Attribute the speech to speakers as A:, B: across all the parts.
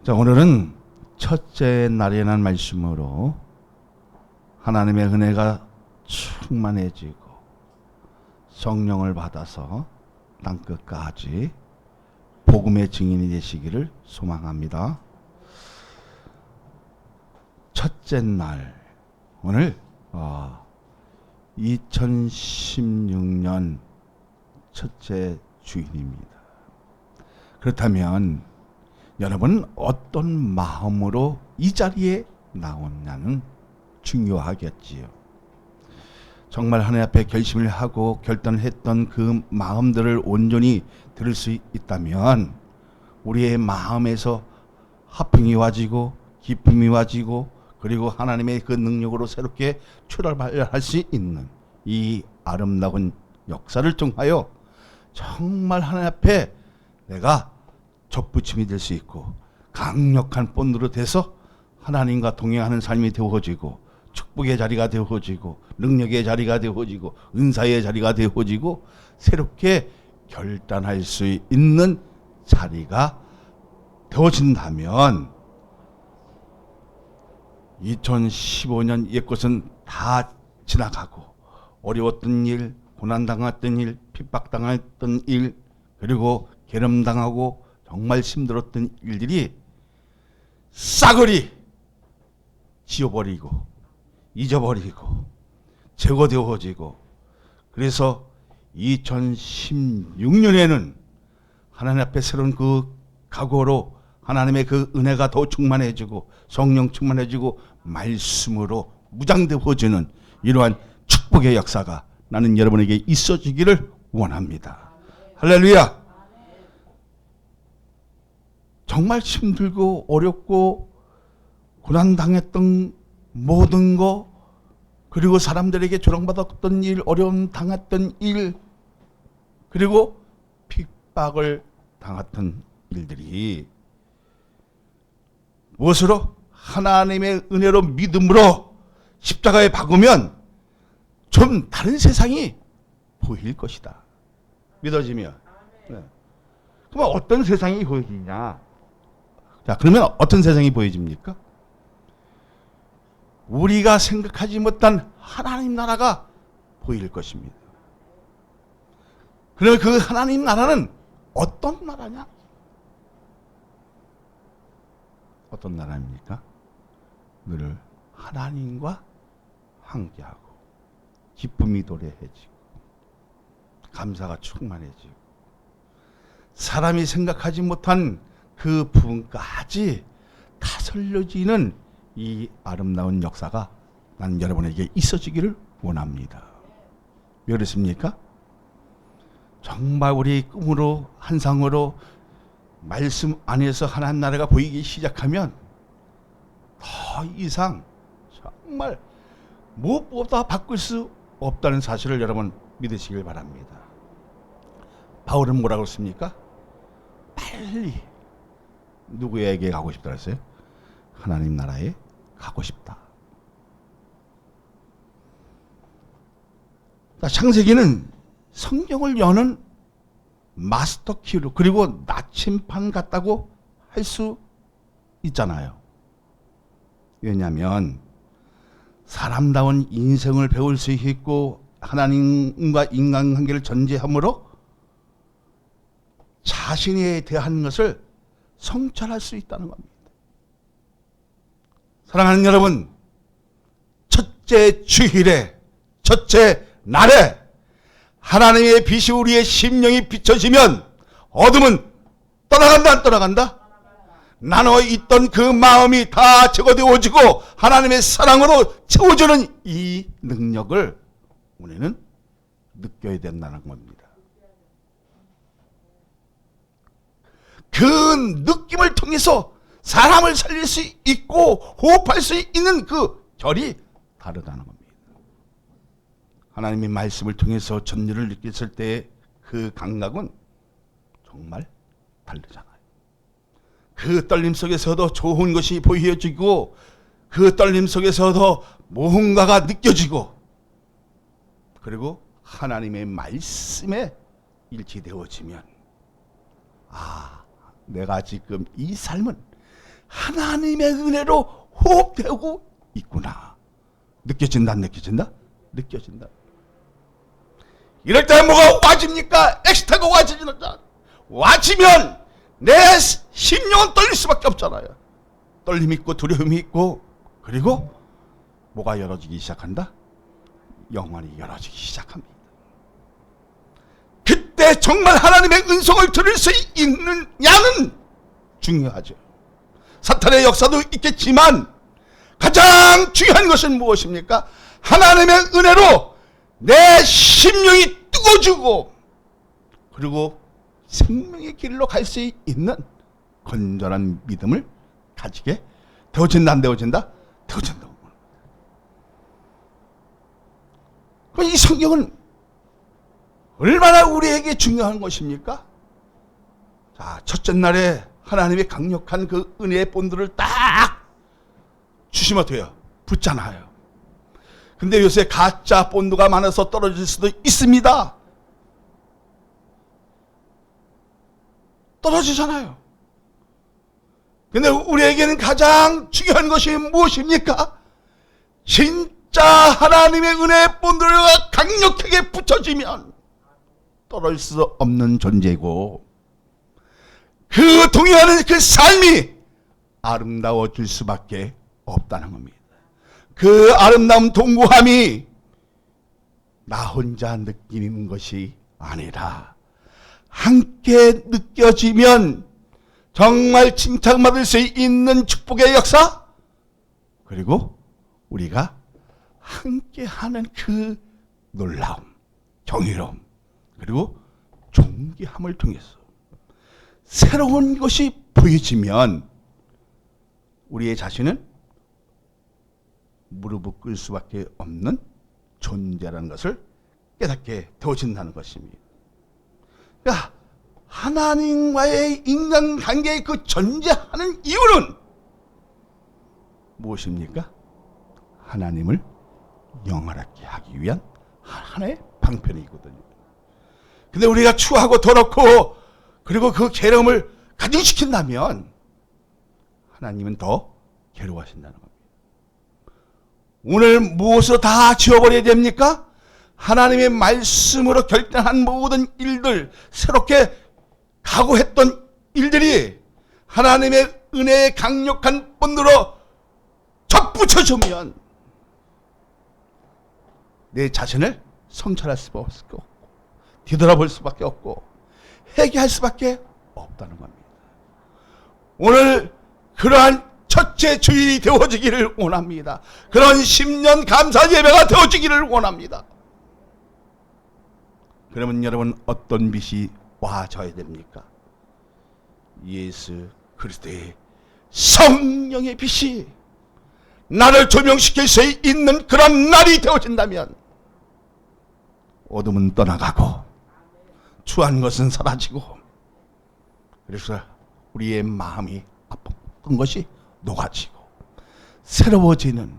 A: 자, 오늘은 첫째 날이라는 말씀으로 하나님의 은혜가 충만해지고 성령을 받아서 땅끝까지 복음의 증인이 되시기를 소망합니다. 첫째 날, 오늘 2016년 첫째 주일입니다. 그렇다면 여러분은 어떤 마음으로 이 자리에 나오냐는 중요하겠지요. 정말 하나님 앞에 결심을 하고 결단을 했던 그 마음들을 온전히 들을 수 있다면 우리의 마음에서 화평이 와지고 기쁨이 와지고 그리고 하나님의 그 능력으로 새롭게 출발할 수 있는 이 아름다운 역사를 통하여 정말 하나님 앞에 내가 접붙임이 될 수 있고 강력한 본드로 돼서 하나님과 동행하는 삶이 되어지고 축복의 자리가 되어지고 능력의 자리가 되어지고 은사의 자리가 되어지고 새롭게 결단할 수 있는 자리가 되어진다면 2015년 옛것은 다 지나가고 어려웠던 일, 고난당했던 일, 핍박당했던 일, 그리고 괴롭당하고 정말 힘들었던 일들이 싸그리 지워버리고 잊어버리고 제거되어지고 그래서 2016년에는 하나님 앞에 새로운 그 각오로 하나님의 그 은혜가 더 충만해지고 성령 충만해지고 말씀으로 무장되어지는 이러한 축복의 역사가 나는 여러분에게 있어지기를 원합니다. 할렐루야. 정말 힘들고 어렵고 고난당했던 모든 거 그리고 사람들에게 조롱받았던 일, 어려움 당했던 일 그리고 핍박을 당했던 일들이 무엇으로? 하나님의 은혜로 믿음으로 십자가에 박으면 좀 다른 세상이 보일 것이다. 믿어지면. 네. 그러면 어떤 세상이 보이냐? 자, 그러면 어떤 세상이 보여집니까? 우리가 생각하지 못한 하나님 나라가 보일 것입니다. 그러면 그 하나님 나라는 어떤 나라냐? 어떤 나라입니까? 늘 하나님과 함께하고 기쁨이 도래해지고 감사가 충만해지고 사람이 생각하지 못한 그 부분까지 다스려지는 이 아름다운 역사가 나는 여러분에게 있어지기를 원합니다. 왜 그렇습니까? 정말 우리 꿈으로 환상으로 말씀 안에서 하나님 나라가 보이기 시작하면 더 이상 정말 무엇보다 바꿀 수 없다는 사실을 여러분 믿으시길 바랍니다. 바울은 뭐라고 했습니까? 빨리 누구에게 가고 싶다 했어요? 하나님 나라에 가고 싶다. 창세기는 성경을 여는 마스터 키로 그리고 나침판 같다고 할 수 있잖아요. 왜냐하면 사람다운 인생을 배울 수 있고 하나님과 인간관계를 전제함으로 자신에 대한 것을 성찰할 수 있다는 겁니다. 사랑하는 여러분, 첫째 주일에 첫째 날에 하나님의 빛이 우리의 심령이 비춰지면 어둠은 떠나간다 안 떠나간다? 나눠 있던 그 마음이 다 제거되어지고 하나님의 사랑으로 채워주는 이 능력을 우리는 느껴야 된다는 겁니다. 그 느낌을 통해서 사람을 살릴 수 있고 호흡할 수 있는 그 결이 다르다는 겁니다. 하나님의 말씀을 통해서 전율을 느꼈을 때 그 감각은 정말 다르잖아요. 그 떨림 속에서도 좋은 것이 보여지고 그 떨림 속에서도 무언가가 느껴지고 그리고 하나님의 말씀에 일치되어지면 내가 지금 이 삶은 하나님의 은혜로 호흡되고 있구나. 느껴진다, 안 느껴진다? 느껴진다. 이럴 때 뭐가 와집니까? 엑스타가 와지는다. 와지면 내 심령은 떨릴 수밖에 없잖아요. 떨림이 있고 두려움이 있고, 그리고 뭐가 열어지기 시작한다? 영혼이 열어지기 시작합니다. 그때 정말 하나님의 은총을 들을 수 있는 양은 중요하죠. 사탄의 역사도 있겠지만 가장 중요한 것은 무엇입니까? 하나님의 은혜로 내 심령이 뜨거워지고, 그리고 생명의 길로 갈 수 있는 건전한 믿음을 가지게 되어진다, 안 되어진다? 되어진다. 이 성경은 얼마나 우리에게 중요한 것입니까? 자, 첫째 날에 하나님의 강력한 그 은혜의 본들을 딱 주시면 돼요. 붙잖아요. 근데 요새 가짜 본드가 많아서 떨어질 수도 있습니다. 떨어지잖아요. 근데 우리에게는 가장 중요한 것이 무엇입니까? 진짜 하나님의 은혜의 본드가 강력하게 붙여지면 떨어질 수 없는 존재고, 그 동의하는 그 삶이 아름다워질 수밖에 없다는 겁니다. 그 아름다운 동구함이 나 혼자 느끼는 것이 아니라 함께 느껴지면 정말 칭찬받을 수 있는 축복의 역사, 그리고 우리가 함께하는 그 놀라움, 경이로움, 그리고 존귀함을 통해서 새로운 것이 보여지면 우리의 자신은 무릎을 꿇을 수밖에 없는 존재라는 것을 깨닫게 되어진다는 것입니다. 그러니까 하나님과의 인간관계의 그 존재하는 이유는 무엇입니까? 하나님을 영화롭게 하기 위한 하나의 방편이거든요. 근데 우리가 추하고 더럽고, 그리고 그 괴로움을 가중시킨다면 하나님은 더 괴로워하신다는 겁니다. 오늘 무엇으로 다 지워버려야 됩니까? 하나님의 말씀으로 결단한 모든 일들, 새롭게 각오했던 일들이 하나님의 은혜의 강력한 본드로 접붙여주면 내 자신을 성찰할 수밖에 없고, 뒤돌아볼 수밖에 없고, 회개할 수밖에 없다는 겁니다. 오늘 그러한 첫째 주일이 되어지기를 원합니다. 그런 10년 감사 예배가 되어지기를 원합니다. 그러면 여러분, 어떤 빛이 와져야 됩니까? 예수 그리스도의 성령의 빛이 나를 조명시킬 수 있는 그런 날이 되어진다면 어둠은 떠나가고 추한 것은 사라지고, 그래서 우리의 마음이 아팠던 것이 녹아지고 새로워지는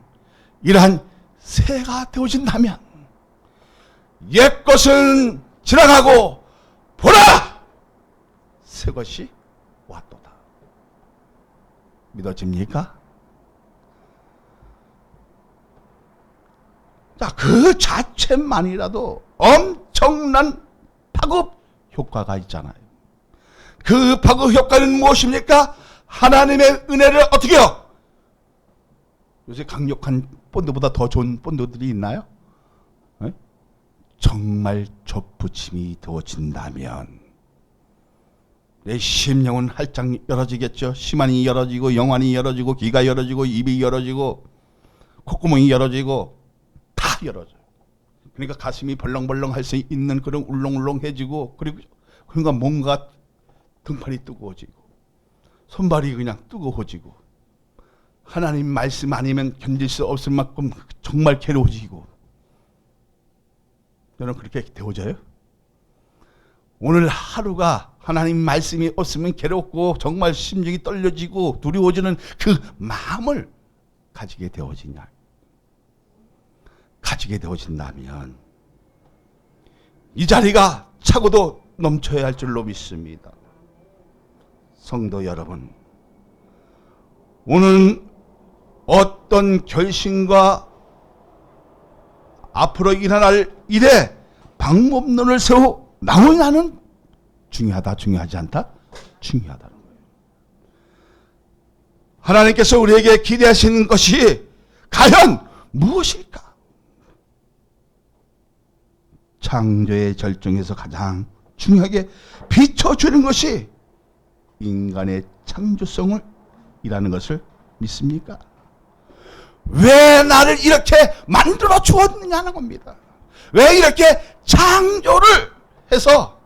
A: 이러한 새가 되어진다면 옛 것은 지나가고 보라! 새 것이 왔도다. 믿어집니까? 자, 그 자체만이라도 엄청난 파급 효과가 있잖아요. 그 파급 효과는 무엇입니까? 하나님의 은혜를 어떻게 해요? 요새 강력한 본드보다 더 좋은 본드들이 있나요? 네? 정말 접붙임이 되어진다면 내 심령은 활짝 열어지겠죠. 심안이 열어지고, 영안이 열어지고, 귀가 열어지고, 입이 열어지고, 콧구멍이 열어지고, 다 열어져요. 그러니까 가슴이 벌렁벌렁 할 수 있는 그런 울렁울렁해지고, 그리고 그러니까 뭔가 등팔이 뜨거워지고, 손발이 그냥 뜨거워지고, 하나님 말씀 아니면 견딜 수 없을 만큼 정말 괴로워지고. 여러분, 그렇게 되어져요? 오늘 하루가 하나님 말씀이 없으면 괴롭고 정말 심정이 떨려지고 두려워지는 그 마음을 가지게 되어지냐? 가지게 되어진다면 이 자리가 차고도 넘쳐야 할 줄로 믿습니다. 성도 여러분, 오늘 어떤 결심과 앞으로 일어날 일에 방법론을 세워 나오냐는 중요하다, 중요하지 않다? 중요하다는 거예요. 하나님께서 우리에게 기대하시는 것이 과연 무엇일까? 창조의 절정에서 가장 중요하게 비춰주는 것이 인간의 창조성을 이라는 것을 믿습니까? 왜 나를 이렇게 만들어 주었느냐는 겁니다. 왜 이렇게 창조를 해서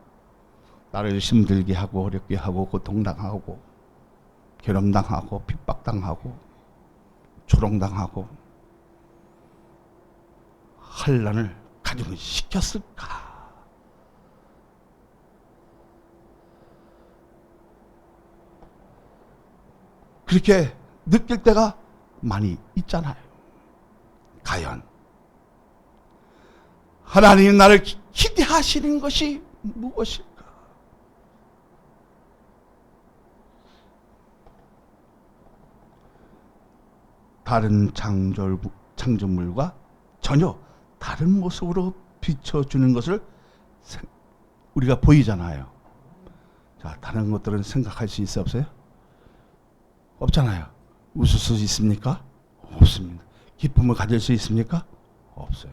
A: 나를 힘들게 하고 어렵게 하고 고통당하고 괴롭당하고 핍박당하고 조롱당하고 환난을 가지고 시켰을까? 그렇게 느낄 때가 많이 있잖아요. 과연 하나님 나를 기대하시는 것이 무엇일까? 다른 창조물과 전혀 다른 모습으로 비춰주는 것을 우리가 보이잖아요. 자, 다른 것들은 생각할 수 있어 없어요? 없잖아요. 웃을 수 있습니까? 없습니다. 기쁨을 가질 수 있습니까? 없어요.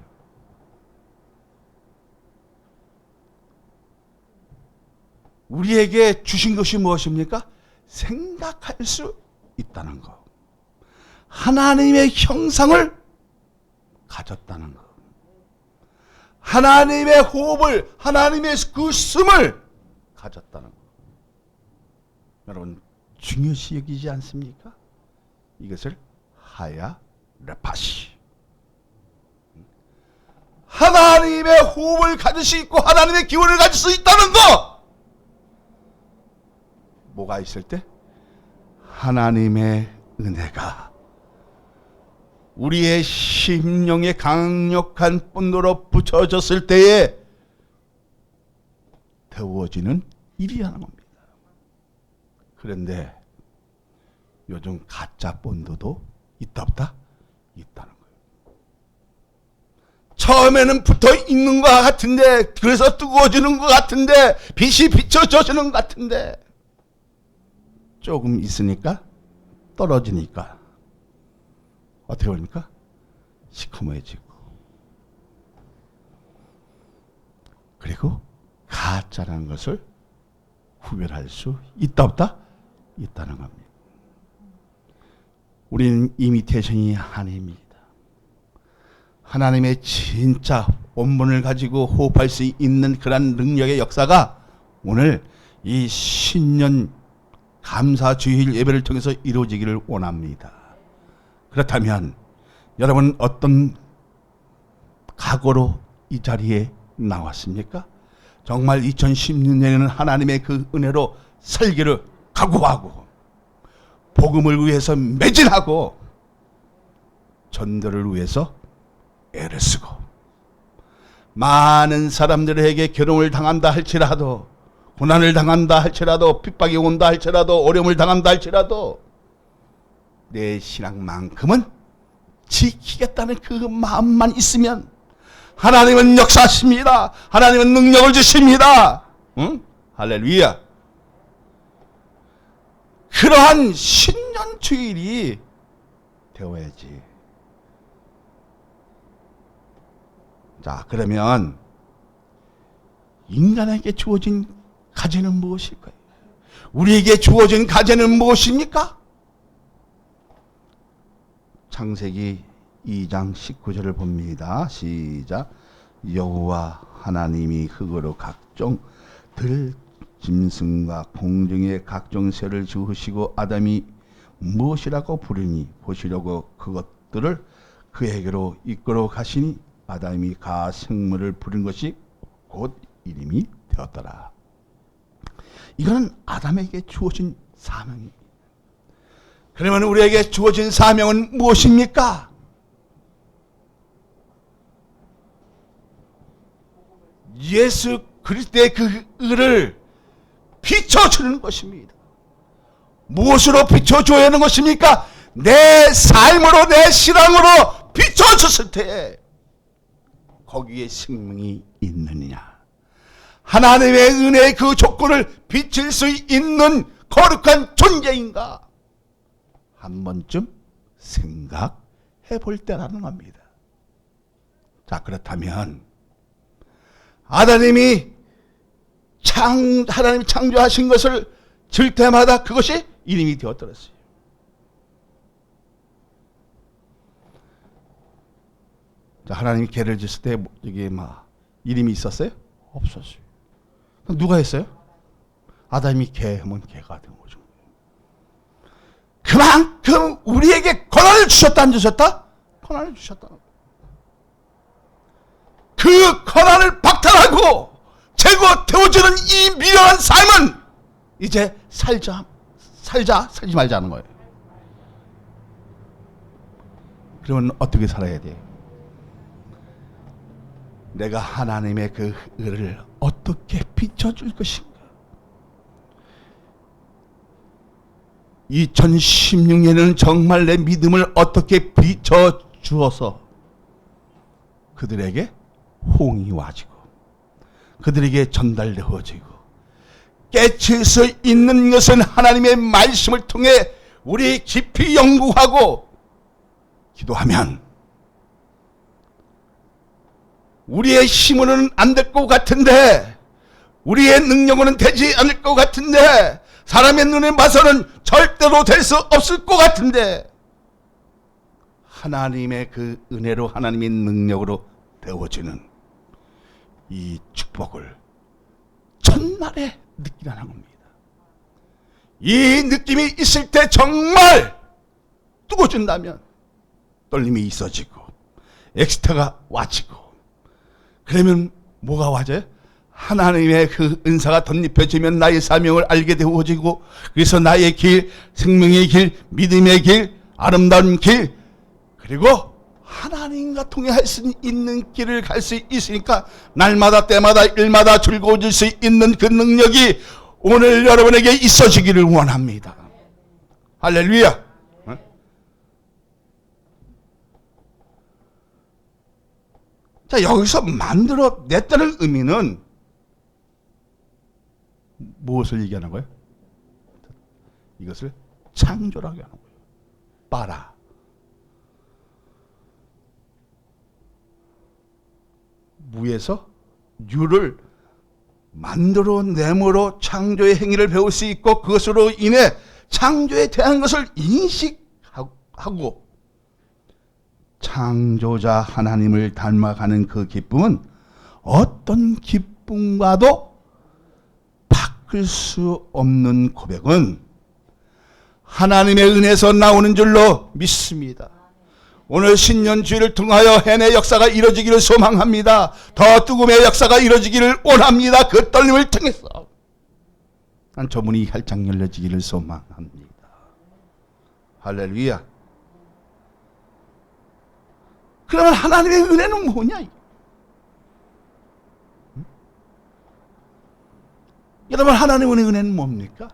A: 우리에게 주신 것이 무엇입니까? 생각할 수 있다는 것. 하나님의 형상을 가졌다는 것. 하나님의 호흡을, 하나님의 그 숨을 가졌다는 것. 여러분, 중요시 여기지 않습니까? 이것을 하야 레파시. 하나님의 호흡을 가질 수 있고 하나님의 기운을 가질 수 있다는 것. 뭐가 있을 때? 하나님의 은혜가 우리의 심령에 강력한 분노로 붙여졌을 때에 되어지는 일이라는 겁니다. 그런데 요즘 가짜 본드도 있다 없다? 있다는 거예요. 처음에는 붙어 있는 것 같은데, 그래서 뜨거워지는 것 같은데, 빛이 비춰져지는 것 같은데, 조금 있으니까 떨어지니까 어떻게 됩니까? 시커매지고. 그리고 가짜라는 것을 구별할 수 있다 없다? 있다는 겁니다. 우리는 이미테이션이 아닙니다. 하나님의 진짜 원본을 가지고 호흡할 수 있는 그런 능력의 역사가 오늘 이 신년 감사주일 예배를 통해서 이루어지기를 원합니다. 그렇다면 여러분 어떤 각오로 이 자리에 나왔습니까? 정말 2016년에는 하나님의 그 은혜로 살기를 각오하고 복음을 위해서 매진하고 전도를 위해서 애를 쓰고 많은 사람들에게 괴로움을 당한다 할지라도 고난을 당한다 할지라도 핍박이 온다 할지라도 어려움을 당한다 할지라도 내 신앙만큼은 지키겠다는 그 마음만 있으면 하나님은 역사하십니다. 하나님은 능력을 주십니다. 응? 할렐루야. 그러한 신년 주일이 되어야지. 자, 그러면 인간에게 주어진 과제는 무엇일까요? 우리에게 주어진 과제는 무엇입니까? 창세기 2장 19절을 봅니다. 시작. 여호와 하나님이 흙으로 각종 들 짐승과 공중의 각종 새를 지으시고 아담이 무엇이라고 부르니 보시려고 그것들을 그에게로 이끌어 가시니 아담이 가 생물을 부른 것이 곧 이름이 되었더라. 이거는 아담에게 주어진 사명입니다. 그러면 우리에게 주어진 사명은 무엇입니까? 예수 그리스도의 그 의를 비춰주는 것입니다. 무엇으로 비춰줘야 하는 것입니까? 내 삶으로 내 신앙으로 비춰졌을 때에 거기에 생명이 있느냐, 하나님의 은혜의 그 조건을 비칠 수 있는 거룩한 존재인가 한 번쯤 생각해 볼 때라는 겁니다. 자, 그렇다면 하나님이 창조하신 것을 질 때마다 그것이 이름이 되었더랬어요. 자, 하나님이 개를 지을 때 이게 이름이 있었어요? 없었어요. 그럼 누가 했어요? 아담이 개 하면 개가 된 거죠. 그만큼 우리에게 권한을 주셨다, 안 주셨다? 권한을 주셨다. 그 권한을 박탈하고 제거되어지는 이 미련한 삶은 이제 살지 말자 하는 거예요. 그러면 어떻게 살아야 돼요? 내가 하나님의 그 의를 어떻게 비춰줄 것인가? 2016년에는 정말 내 믿음을 어떻게 비춰주어서 그들에게 호응이 와지고 그들에게 전달되어지고 깨칠 수 있는 것은 하나님의 말씀을 통해 우리 깊이 연구하고 기도하면 우리의 힘으로는 안 될 것 같은데, 우리의 능력으로는 되지 않을 것 같은데, 사람의 눈에 봐서는 절대로 될 수 없을 것 같은데, 하나님의 그 은혜로 하나님의 능력으로 되어지는 이 축복을 첫날에 느끼라는 겁니다. 이 느낌이 있을 때 정말 뜨거워진다면 떨림이 있어지고 엑스타가 와지고, 그러면 뭐가 와져요? 하나님의 그 은사가 덧입혀지면 나의 사명을 알게 되어지고, 그래서 나의 길, 생명의 길, 믿음의 길, 아름다운 길, 그리고 하나님과 통해할 수 있는 길을 갈 수 있으니까 날마다 때마다 일마다 즐거워질 수 있는 그 능력이 오늘 여러분에게 있어지기를 원합니다. 할렐루야. 자, 여기서 만들어 냈다는 의미는 무엇을 얘기하는 거예요? 이것을 창조라고 하는 거예요. 빠라. 무에서 유를 만들어 내므로 창조의 행위를 배울 수 있고, 그것으로 인해 창조에 대한 것을 인식하고 창조자 하나님을 닮아가는 그 기쁨은 어떤 기쁨과도 바꿀 수 없는 고백은 하나님의 은혜에서 나오는 줄로 믿습니다. 오늘 신년주의를 통하여 해내 역사가 이루어지기를 소망합니다. 더 뜨거움의 역사가 이루어지기를 원합니다. 그 떨림을 통해서 난 저 문이 활짝 열려지기를 소망합니다. 할렐루야. 그러면 하나님의 은혜는 뭐냐? 여러분, 하나님의 은혜는 뭡니까?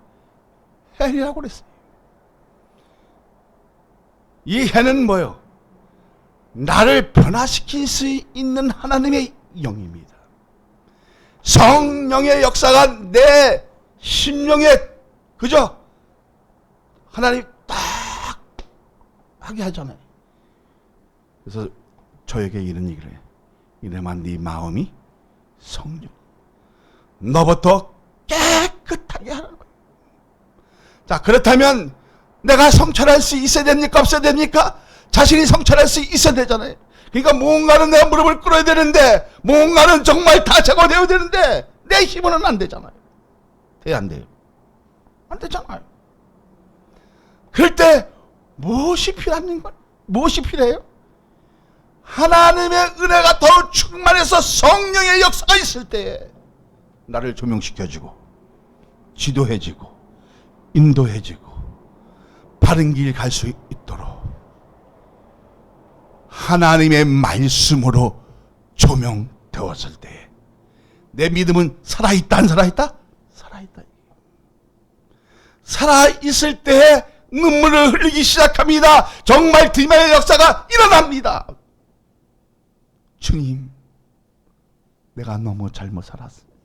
A: 해라고 그랬어요. 이 해는 뭐요? 나를 변화시킬 수 있는 하나님의 영입니다. 성령의 역사가 내 심령에 그저 하나님 딱 하게 하잖아요. 그래서 저에게 이런 얘기를 해요. 이래만 네 마음이 성령 너부터 깨끗하게 하라는 거예요. 자, 그렇다면 내가 성찰할 수 있어야 됩니까? 없어야 됩니까? 자신이 성찰할 수 있어야 되잖아요. 그러니까 뭔가는 내가 무릎을 꿇어야 되는데, 뭔가는 정말 다 제거되어야 되는데 내 힘으로는 안 되잖아요. 돼야 안 돼요? 안 되잖아요. 그럴 때 무엇이 필요한 걸? 무엇이 필요해요? 하나님의 은혜가 더 충만해서 성령의 역사가 있을 때에 나를 조명시켜주고 지도해주고 인도해주고 바른 길 갈 수 있도록 하나님의 말씀으로 조명되었을 때 내 믿음은 살아있다 안 살아있다? 살아있다. 살아있을 때 눈물을 흘리기 시작합니다. 정말 드림의 역사가 일어납니다. 주님, 내가 너무 잘못 살았습니다.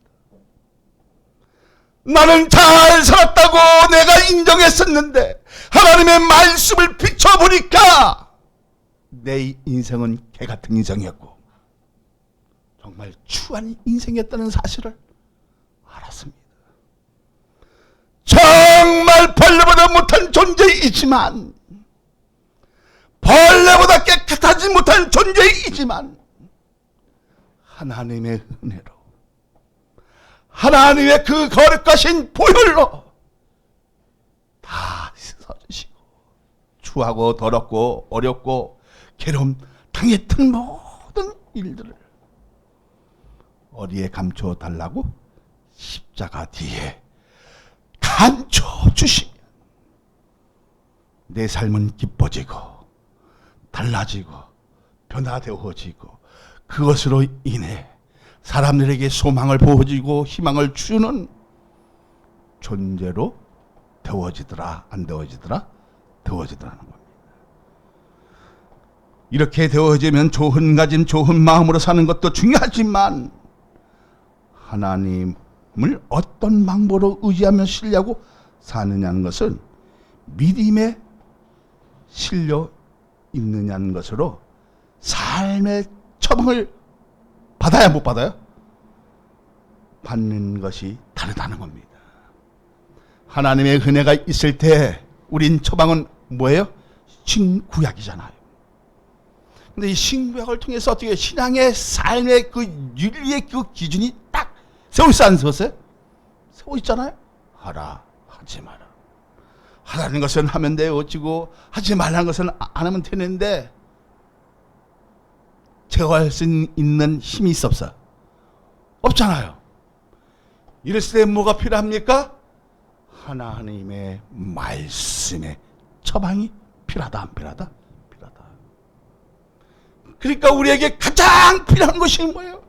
A: 나는 잘 살았다고 내가 인정했었는데 하나님의 말씀을 비춰보니까 내 인생은 개같은 인생이었고 정말 추한 인생이었다는 사실을 알았습니다. 정말 벌레보다 못한 존재이지만, 벌레보다 깨끗하지 못한 존재이지만 하나님의 은혜로, 하나님의 그 거룩하신 보혈로 다 씻어주시고, 추하고 더럽고 어렵고 괴로움 당했던 모든 일들을 어디에 감춰달라고? 십자가 뒤에 감춰주시면 내 삶은 기뻐지고 달라지고 변화되어지고, 그것으로 인해 사람들에게 소망을 보여주고 희망을 주는 존재로 되어지더라. 안 되어지더라? 되어지더라는 겁니다. 이렇게 되어지면 좋은 가짐, 좋은 마음으로 사는 것도 중요하지만 하나님을 어떤 방법으로 의지하며 신뢰하고 사느냐는 것은 믿음에 실려 있느냐는 것으로 삶의 처방을 받아야 못 받아요? 받는 것이 다르다는 겁니다. 하나님의 은혜가 있을 때 우린 처방은 뭐예요? 신구약이잖아요. 근데 이 신구약을 통해서 어떻게 신앙의 삶의 그 윤리의 그 기준이 딱 세워 있어 안 세웠어요? 세워 있잖아요. 하라, 하지 마라. 하라는 것은 하면 되어지고 하지 말라는 것은 안 하면 되는데 제어할 수 있는 힘이 있어 없어? 없잖아요. 이랬을 때 뭐가 필요합니까? 하나님의 말씀의 처방이 필요하다 안 필요하다? 필요하다. 그러니까 우리에게 가장 필요한 것이 뭐예요?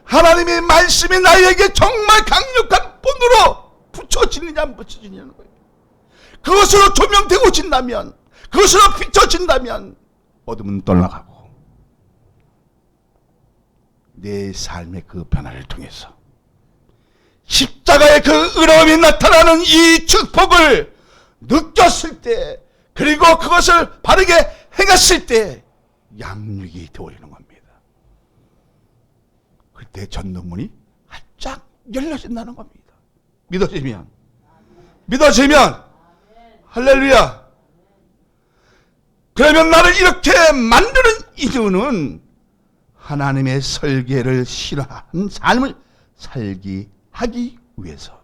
A: 하나님의 말씀이 나에게 정말 강력한 본으로 붙여지느냐 안 붙여지느냐는 거예요. 그것으로 조명되어진다면, 그것으로 비춰진다면 어둠은 떠나가고 내 삶의 그 변화를 통해서 십자가의 그 의로움이 나타나는 이 축복을 느꼈을 때, 그리고 그것을 바르게 행했을 때 양육이 되어오는 겁니다. 그때 전도문이 활짝 열려진다는 겁니다. 믿어지면 할렐루야. 그러면 나를 이렇게 만드는 이유는 하나님의 설계를 실현한 삶을 하기 위해서,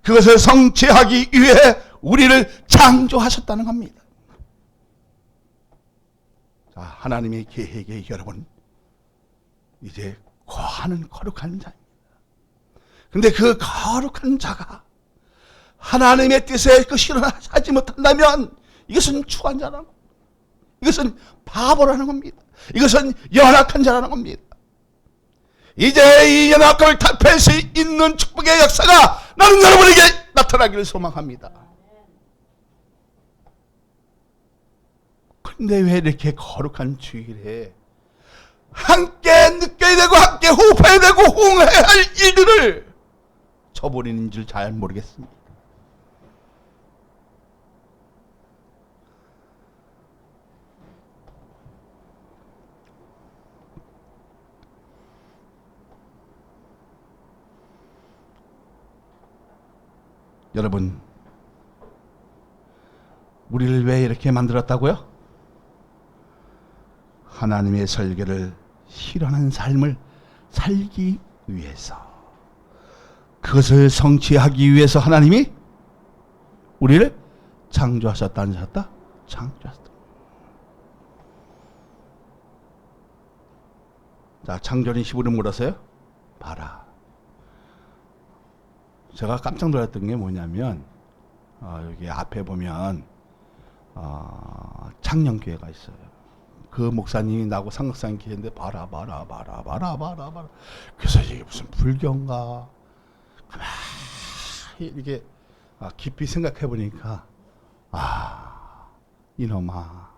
A: 그것을 성취하기 위해 우리를 창조하셨다는 겁니다. 자, 하나님의 계획에 여러분 이제 거하는 거룩한 자입니다. 근데 그 거룩한 자가 하나님의 뜻에 그 실현하지 못한다면 이것은 추한 자라는 겁니다. 이것은 바보라는 겁니다. 이것은 연약한 자라는 겁니다. 이제 이 연약함을 탈피할 수 있는 축복의 역사가 나는 여러분에게 나타나기를 소망합니다. 그런데 왜 이렇게 거룩한 주일에 함께 느껴야 되고 함께 호흡해야 되고 호응해야 할 일들을 저버리는 줄 잘 모르겠습니다. 여러분, 우리를 왜 이렇게 만들었다고요? 하나님의 설계를 실현하는 삶을 살기 위해서, 그것을 성취하기 위해서 하나님이 우리를 창조하셨다 안 하셨다? 창조하셨다. 자, 창조는 히브리어로 뭐라서요? 봐라. 제가 깜짝 놀랐던 게 뭐냐면 여기 앞에 보면 창녕교회가 있어요. 그 목사님이 나고 삼각산에 계시는데 봐라. 그래서 이게 무슨 불교인가? 가만히 이렇게 깊이 생각해 보니까 아, 이놈아,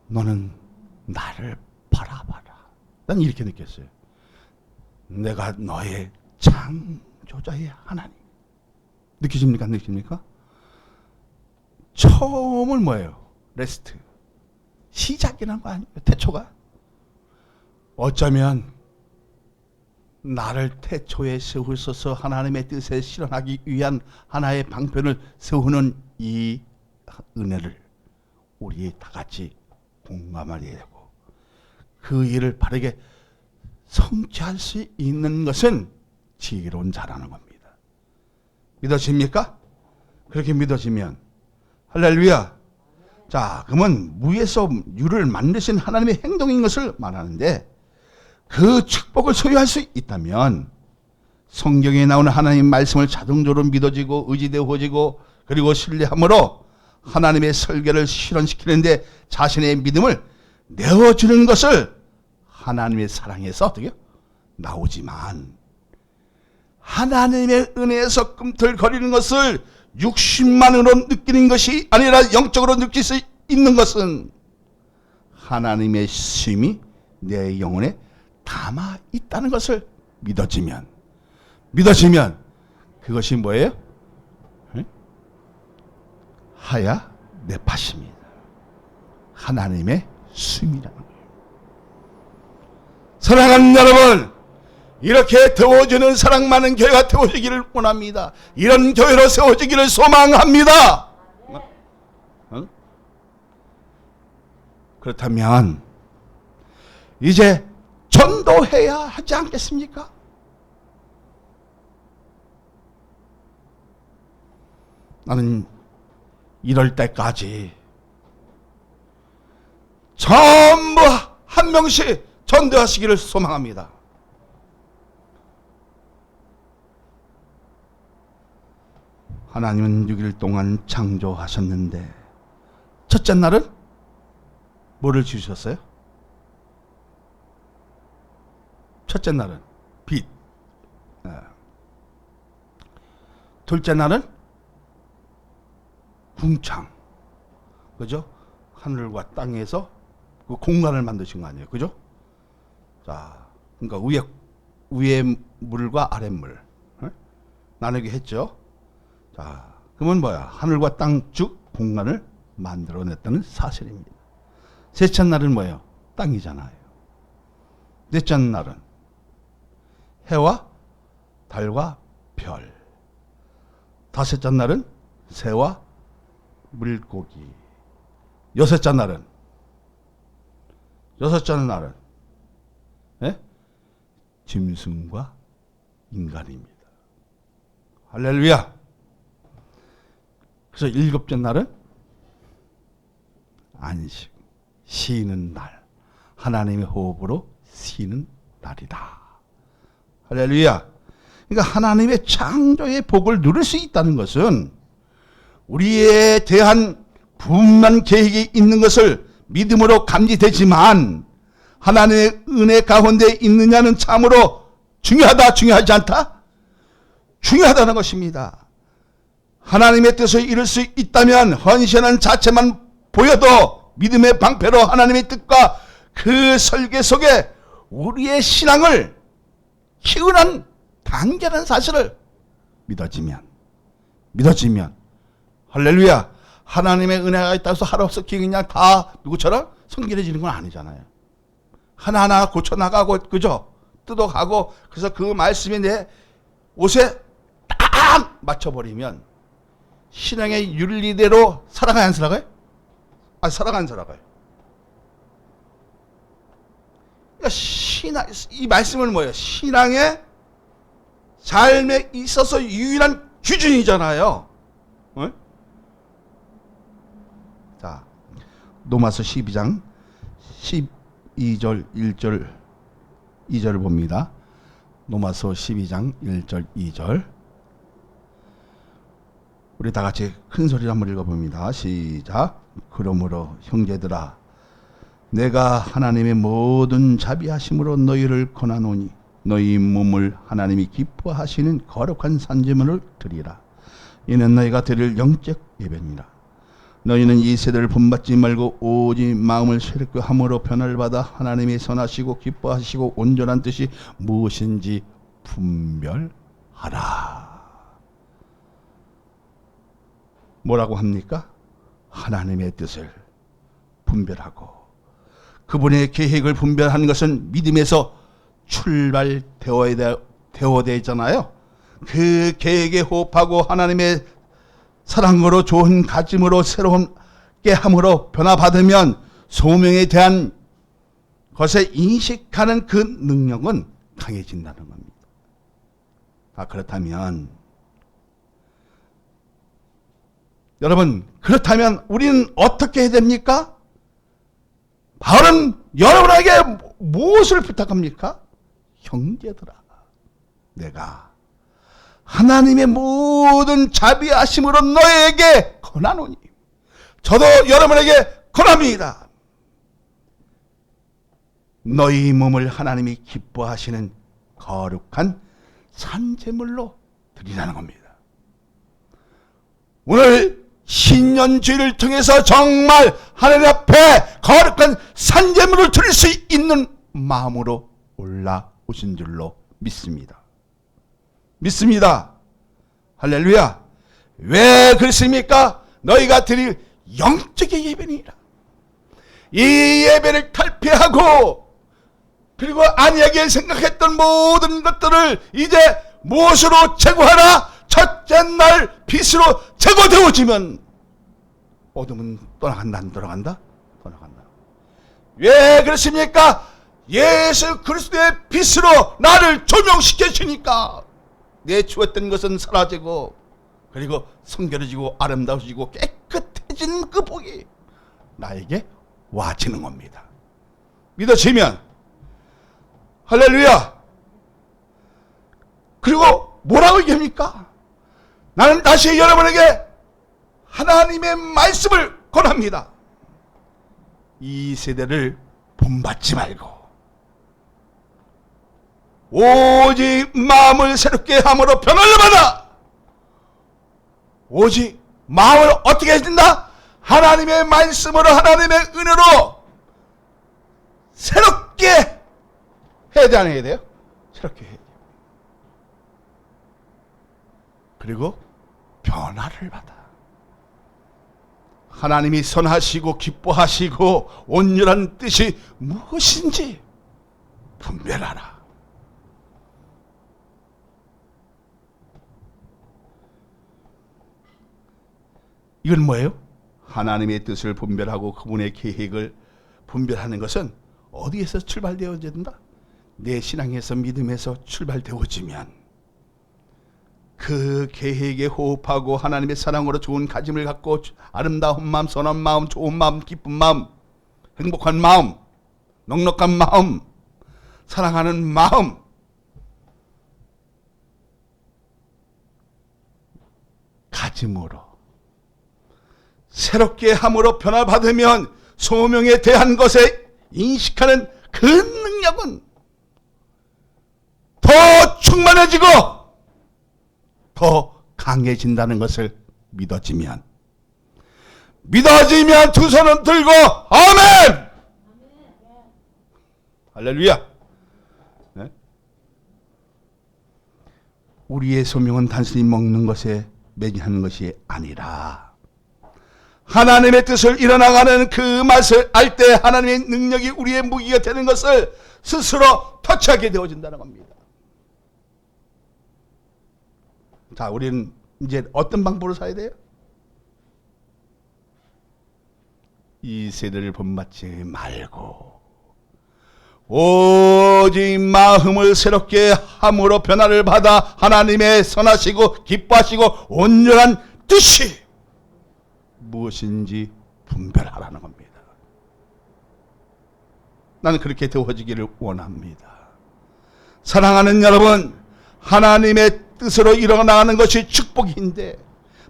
A: 너는 나를 바라봐라. 난 이렇게 느꼈어요. 내가 너의 창조자의 하나님. 느끼십니까? 느끼십니까? 처음은 뭐예요? 레스트. 시작이라는 거 아니에요? 태초가? 어쩌면 나를 태초에 세우셔서 하나님의 뜻에 실현하기 위한 하나의 방편을 세우는 이 은혜를 우리 다 같이 공감하게 되고 그 일을 바르게 성취할 수 있는 것은 지혜로운 자라는 겁니다. 믿어집니까? 그렇게 믿어지면 할렐루야. 자, 그러면 무에서 유를 만드신 하나님의 행동인 것을 말하는데 그 축복을 소유할 수 있다면 성경에 나오는 하나님 말씀을 자동적으로 믿어지고 의지되어지고 그리고 신뢰함으로 하나님의 설계를 실현시키는데 자신의 믿음을 내어주는 것을 하나님의 사랑에서 어떻게 나오지만 하나님의 은혜에서 꿈틀거리는 것을 육신만으로 느끼는 것이 아니라 영적으로 느낄 수 있는 것은 하나님의 심이 내 영혼에 담아 있다는 것을 믿어지면 그것이 뭐예요? 하야 내 팥입니다. 하나님의 숨이라는 거예요. 사랑하는 여러분, 이렇게 태워지는 사랑 많은 교회가 태워지기를 원합니다. 이런 교회로 세워지기를 소망합니다. 그렇다면 이제 전도해야 하지 않겠습니까? 나는 이럴 때까지 전부 한 명씩 전도하시기를 소망합니다. 하나님은 6일 동안 창조하셨는데 첫째 날은 뭐를 지으셨어요? 첫째 날은 빛. 둘째 날은 궁창. 그죠? 하늘과 땅에서 그 공간을 만드신 거 아니에요? 그죠? 자, 그러니까 위에 물과 아래 물 나누게 했죠. 자, 그러면 뭐야? 하늘과 땅 즉 공간을 만들어냈다는 사실입니다. 셋째 날은 뭐예요? 땅이잖아요. 넷째 날은 해와 달과 별. 다섯째 날은 새와 물고기. 여섯째 날은 짐승과 인간입니다. 할렐루야. 그래서 일곱째 날은 안식, 쉬는 날, 하나님의 호흡으로 쉬는 날이다. 할렐루야. 그러니까 하나님의 창조의 복을 누릴 수 있다는 것은 우리에 대한 분명한 계획이 있는 것을 믿음으로 감지되지만 하나님의 은혜 가운데 있느냐는 참으로 중요하다, 중요하지 않다? 중요하다는 것입니다. 하나님의 뜻을 이룰 수 있다면 헌신하는 자체만 보여도 믿음의 방패로 하나님의 뜻과 그 설계 속에 우리의 신앙을 키우는 단계라는 사실을 믿어지면 할렐루야. 하나님의 은혜가 있다고 해서 하루없이 그냥 다 누구처럼 성결해지는 건 아니잖아요. 하나하나 고쳐나가고 그죠? 뜯어가고 그래서 그 말씀이 내 옷에 딱 맞춰버리면 신앙의 윤리대로 살아가요, 안 살아가요? 살아가, 안 살아가요? 그러니까 이 말씀은 뭐예요? 신앙의 삶에 있어서 유일한 기준이잖아요. 자, 로마서 12장 12절 1절 2절을 봅니다. 로마서 12장 1절 2절 우리 다 같이 큰 소리로 한번 읽어봅니다. 시작. 그러므로 형제들아 내가 하나님의 모든 자비하심으로 너희를 권하노니 너희 몸을 하나님이 기뻐하시는 거룩한 산제물을 드리라. 이는 너희가 드릴 영적 예배니라. 너희는 이 세대를 본받지 말고 오직 마음을 새롭게 함으로 변화를 받아 하나님의 선하시고 기뻐하시고 온전한 뜻이 무엇인지 분별하라. 뭐라고 합니까? 하나님의 뜻을 분별하고 그분의 계획을 분별하는 것은 믿음에서 출발되어야 되잖아요. 그 계획에 호흡하고 하나님의 사랑으로 좋은 가짐으로 새롭게 함으로 변화받으면 소명에 대한 것에 인식하는 그 능력은 강해진다는 겁니다. 그렇다면 여러분, 그렇다면 우리는 어떻게 해야 됩니까? 바울은 여러분에게 무엇을 부탁합니까? 형제들아, 내가 하나님의 모든 자비하심으로 너에게 권하노니, 저도 여러분에게 권합니다. 너희 몸을 하나님이 기뻐하시는 거룩한 산제물로 드리라는 겁니다. 오늘 신년주의를 통해서 정말 하나님 앞에 거룩한 산제물을 드릴 수 있는 마음으로 올라오신 줄로 믿습니다. 할렐루야. 왜 그렇습니까? 너희가 드릴 영적인 예배니라. 이 예배를 탈피하고 그리고 안이하게 생각했던 모든 것들을 이제 무엇으로 제거하라? 첫째 날 빛으로 제거되어지면 어둠은 떠나간다, 안 떠나간다? 떠나간다. 왜 그렇습니까? 예수 그리스도의 빛으로 나를 조명시켜 주니까 내 주었던 것은 사라지고 그리고 성결해지고 아름다워지고 깨끗해진 그 복이 나에게 와지는 겁니다. 믿어지면 할렐루야. 그리고 뭐라고 얘기합니까? 나는 다시 여러분에게 하나님의 말씀을 권합니다. 이 세대를 본받지 말고 오직 마음을 새롭게 함으로 변화를 받아. 오직 마음을 어떻게 해준다? 하나님의 말씀으로 하나님의 은혜로 새롭게 해야 돼, 안 해야 돼요? 새롭게 해야 돼요. 그리고 변화를 받아. 하나님이 선하시고 기뻐하시고 온전한 뜻이 무엇인지 분별하라. 이건 뭐예요? 하나님의 뜻을 분별하고 그분의 계획을 분별하는 것은 어디에서 출발되어야 된다? 내 신앙에서 믿음에서 출발되어지면 그 계획에 호흡하고 하나님의 사랑으로 좋은 가짐을 갖고 아름다운 마음, 선한 마음, 좋은 마음, 기쁜 마음, 행복한 마음, 넉넉한 마음, 사랑하는 마음, 가짐으로 새롭게 함으로 변화받으면 소명에 대한 것에 인식하는 그 능력은 더 충만해지고 더 강해진다는 것을 믿어지면 두 손을 들고 아멘! 할렐루야. 네? 우리의 소명은 단순히 먹는 것에 매진하는 것이 아니라 하나님의 뜻을 이뤄나가는 그 맛을 알 때 하나님의 능력이 우리의 무기가 되는 것을 스스로 터치하게 되어진다는 겁니다. 자, 우리는 이제 어떤 방법으로 살아야 돼요? 이 세대를 본받지 말고 오직 마음을 새롭게 함으로 변화를 받아 하나님의 선하시고 기뻐하시고 온전한 뜻이 무엇인지 분별하라는 겁니다. 나는 그렇게 되어지기를 원합니다. 사랑하는 여러분, 하나님의 뜻으로 일어나는 것이 축복인데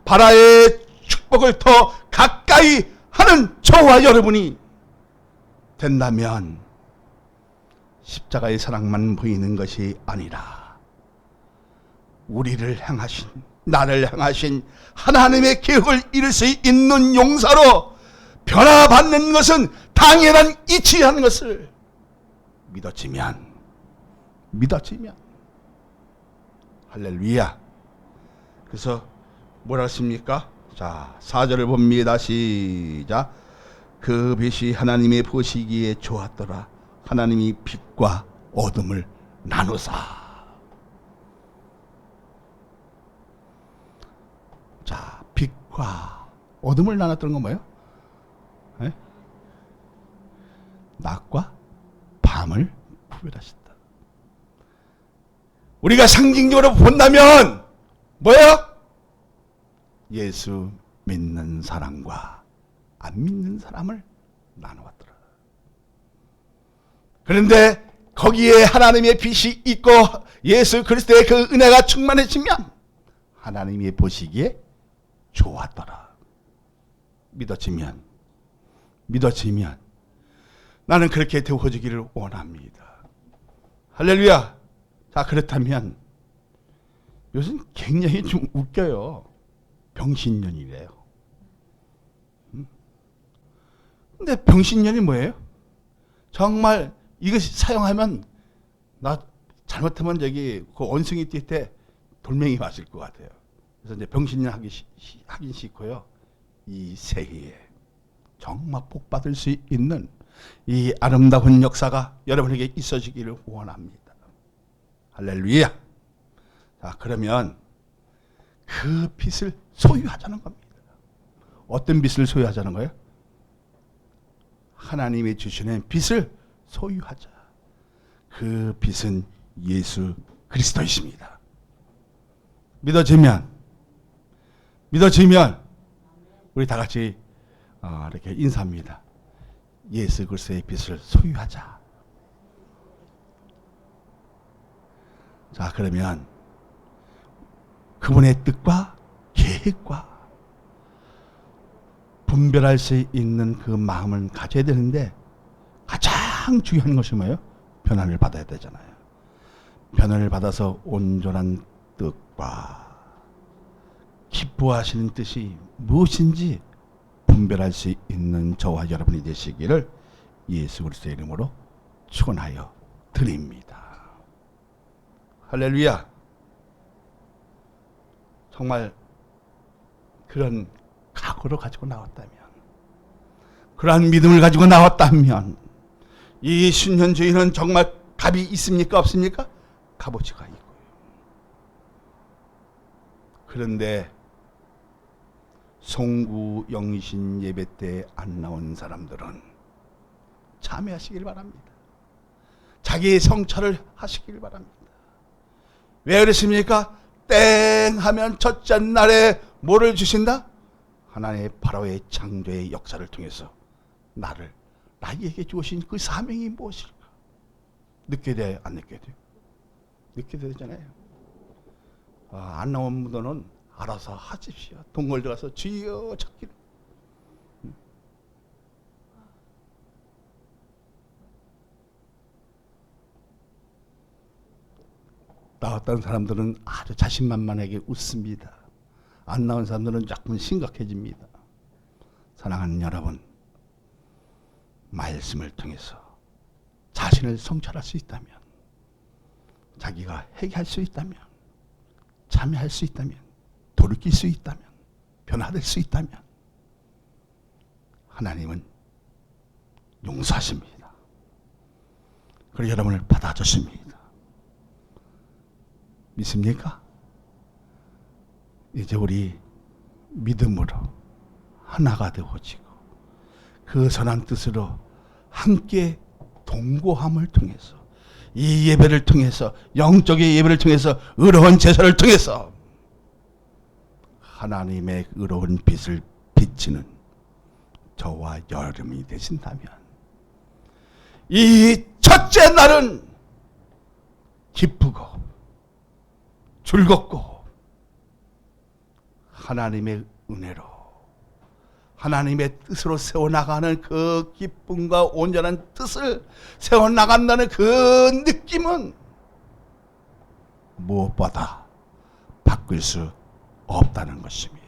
A: 바라의 축복을 더 가까이 하는 저와 여러분이 된다면 십자가의 사랑만 보이는 것이 아니라 우리를 향하신, 나를 향하신 하나님의 계획을 이룰 수 있는 용사로 변화받는 것은 당연한 이치라는 것을 믿어지면 할렐루야. 그래서 뭐라 했습니까? 자, 4절을 봅니다. 시작. 그 빛이 하나님의 보시기에 좋았더라. 하나님이 빛과 어둠을 나누사. 자, 빛과 어둠을 나눴던 건 뭐예요? 네? 낮과 밤을 구별하셨다. 우리가 상징적으로 본다면 뭐예요? 예수 믿는 사람과 안 믿는 사람을 나누었더라. 그런데 거기에 하나님의 빛이 있고 예수 그리스도의 그 은혜가 충만해지면 하나님이 보시기에 좋았더라. 믿어지면 나는 그렇게 되어지기를 원합니다. 할렐루야. 자, 그렇다면 요즘 굉장히 좀 웃겨요. 병신년이래요. 근데 병신년이 뭐예요? 정말 이것이 사용하면 나 잘못하면 저기 그 원숭이 뛸 때 돌멩이 맞을 것 같아요. 그래서 이제 병신년 하긴 싫고요. 이 새해에 정말 복 받을 수 있는 이 아름다운 역사가 여러분에게 있어지기를 원합니다. 할렐루야. 자, 그러면 그 빛을 소유하자는 겁니다. 어떤 빛을 소유하자는 거예요? 하나님이 주시는 빛을 소유하자. 그 빛은 예수 그리스도이십니다. 믿어지면 우리 다 같이 이렇게 인사합니다. 예수 그리스도의 빛을 소유하자. 자, 그러면 그분의 뜻과 계획과 분별할 수 있는 그 마음을 가져야 되는데 가장 중요한 것이 뭐예요? 변화를 받아야 되잖아요. 변화를 받아서 온전한 뜻과 기뻐하시는 뜻이 무엇인지 분별할 수 있는 저와 여러분이 되시기를 예수 그리스도의 이름으로 축원하여 드립니다. 할렐루야. 정말 그런 각오를 가지고 나왔다면, 그러한 믿음을 가지고 나왔다면 이 신년주의는 정말 값이 있습니까? 없습니까? 값어치가 있고요. 그런데 송구 영신 예배 때 안 나온 사람들은 참여하시길 바랍니다. 자기의 성찰을 하시길 바랍니다. 왜 그렇습니까? 땡 하면 첫째 날에 뭐를 주신다? 하나님의 바로의 창조의 역사를 통해서 나에게 주신 그 사명이 무엇일까? 늦게 돼, 안 늦게 돼? 늦게 되잖아요. 안 나온 무도는 알아서 하십시오. 동굴 들어가서 주여 찾기를. 나왔다는 사람들은 아주 자신만만하게 웃습니다. 안 나온 사람들은 조금 심각해집니다. 사랑하는 여러분, 말씀을 통해서 자신을 성찰할 수 있다면, 자기가 회개할 수 있다면, 참여할 수 있다면, 돌이킬 수 있다면, 변화될 수 있다면 하나님은 용서하십니다. 그리고 여러분을 받아주십니다. 믿습니까? 이제 우리 믿음으로 하나가 되어지고 그 선한 뜻으로 함께 동거함을 통해서, 이 예배를 통해서, 영적의 예배를 통해서, 의로운 제사를 통해서 하나님의 의로운 빛을 비치는 저와 여러분이 되신다면 이 첫째 날은 기쁘고 즐겁고 하나님의 은혜로, 하나님의 뜻으로 세워나가는 그 기쁨과 온전한 뜻을 세워나간다는 그 느낌은 무엇보다 바꿀 수 없다는 것입니다.